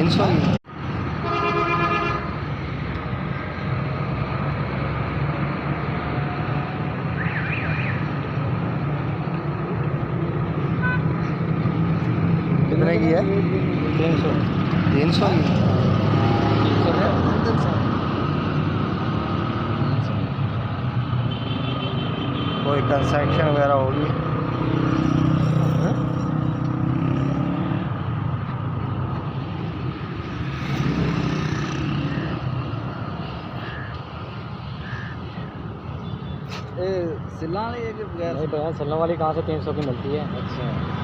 300 की। कितने की है? 300। 300 की। कोई कंस्ट्रक्शन वगैरह होगी। सिला वाली है कि बगैर? नहीं बगैर सिलने वाली कहाँ से 300 की मिलती है। अच्छा।